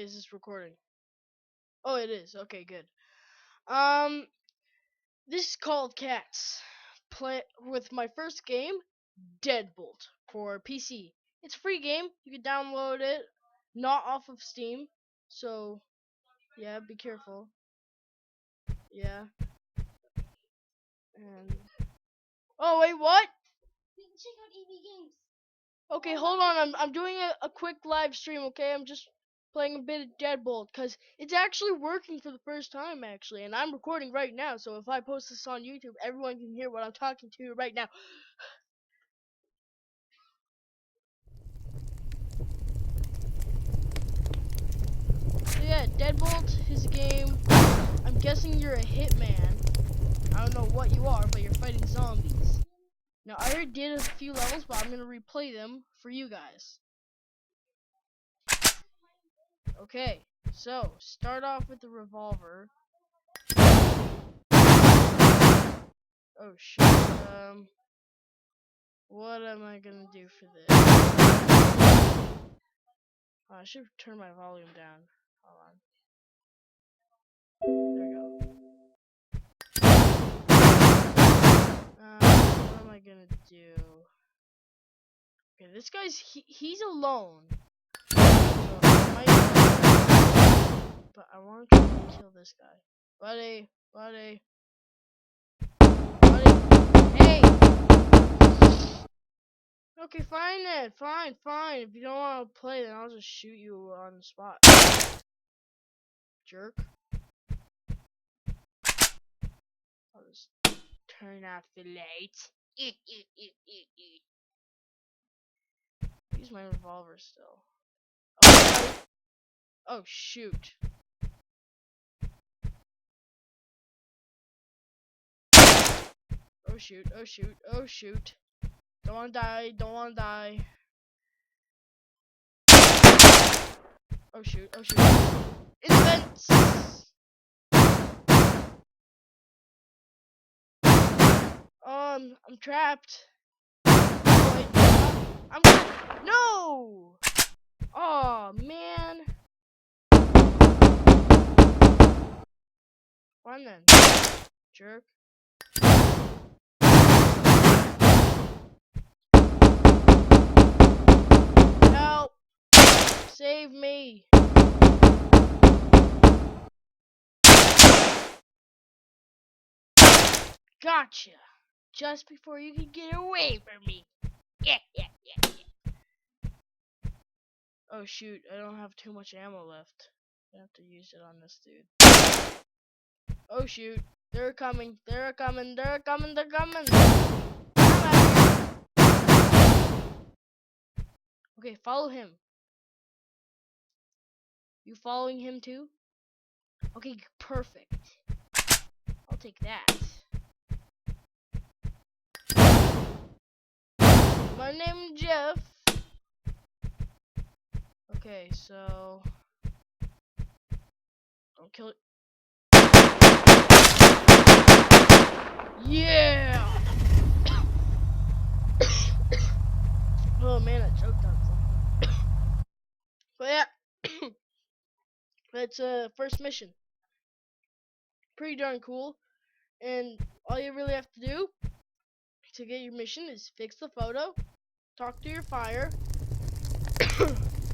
is this recording? Oh, it is. Okay, good. Um, this is called Cats. Play with my first game, Deadbolt, for PC. It's a free game. You can download it, not off of Steam. So, yeah, be careful. Yeah. And oh wait, what? Check out EB Games. Okay, hold on. I'm doing a quick live stream. Okay, I'm just playing a bit of Deadbolt because it's actually working for the first time actually, and I'm recording right now. So if I post this on YouTube, everyone can hear what I'm talking to right now. So yeah, Deadbolt is a game. I'm guessing you're a hitman. I don't know what you are, but you're fighting zombies. Now I already did a few levels, but I'm gonna replay them for you guys. Okay, so start off with the revolver. Oh shit. What am I gonna do for this? Oh, I should turn my volume down. Hold on. There we go. What am I gonna do? Okay, this guy's he's alone. So I might, but I want to try to kill this guy. Buddy. Hey. Okay, fine then. Fine. If you don't want to play, then I'll just shoot you on the spot. Jerk. I'll just turn off the lights. Use my revolver still. Oh shoot. Oh shoot. Don't wanna die. Oh shoot. It's vents! I'm trapped. Wait, I'm gonna. No! Oh man. Fine then. Jerk. Help! Save me! Gotcha! Just before you can get away from me. Yeah. Oh shoot, I don't have too much ammo left. I have to use it on this dude. Oh shoot, they're coming. Come out. Okay, follow him. You following him too? Okay, perfect. I'll take that. My name is Jeff. Okay, so don't kill it. Yeah. Oh man, I choked on something. But yeah, that's first mission. Pretty darn cool. And all you really have to do to get your mission is fix the photo, talk to your fire,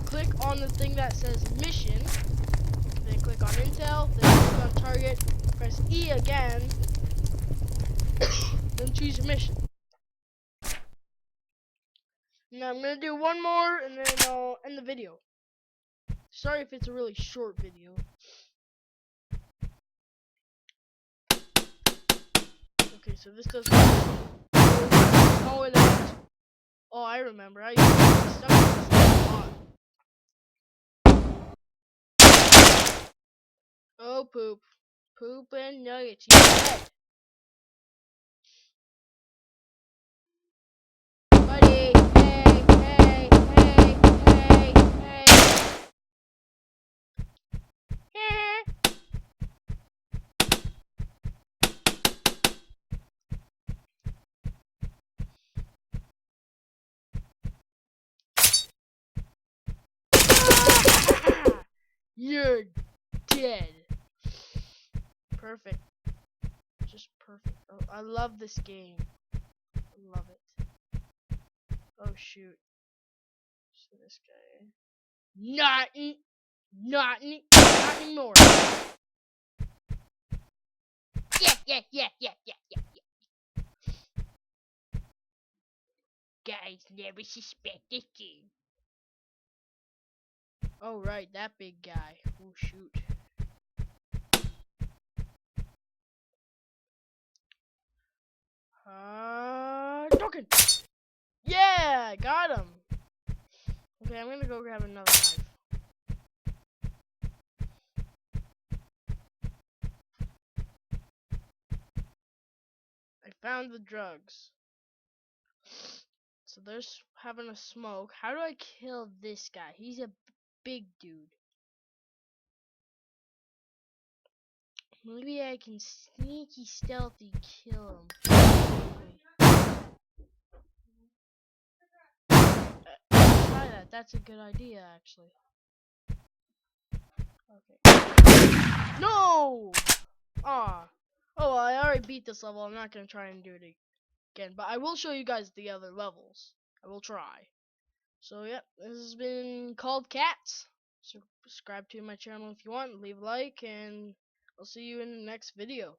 click on the thing that says mission, then click on intel, then click on target, press E again, then choose your mission. Now I'm gonna do one more and then I'll end the video. Sorry if it's a really short video. Okay, so this doesn't. Oh, it is. Oh, I remember. I used to get stuck in this a lot. Oh, poop. Poop and nuggets. He's dead. Buddy. Hey. You're dead. Perfect. Just perfect. Oh, I love this game. I love it. Oh shoot. So this guy. Not anymore. Yeah. Guys never suspected you. Oh right, that big guy. Oh shoot. Token. Yeah, got him. Okay, I'm gonna go grab another knife. I found the drugs. So there's having a smoke. How do I kill this guy? He's a big dude. Maybe I can sneaky stealthy kill him. Try that. That's a good idea, actually. Okay. No! Aw. Oh, well, I already beat this level. I'm not gonna try and do it again. But I will show you guys the other levels. I will try. So, yep. This has been called Cats. Subscribe to my channel if you want. Leave a like. And I'll see you in the next video.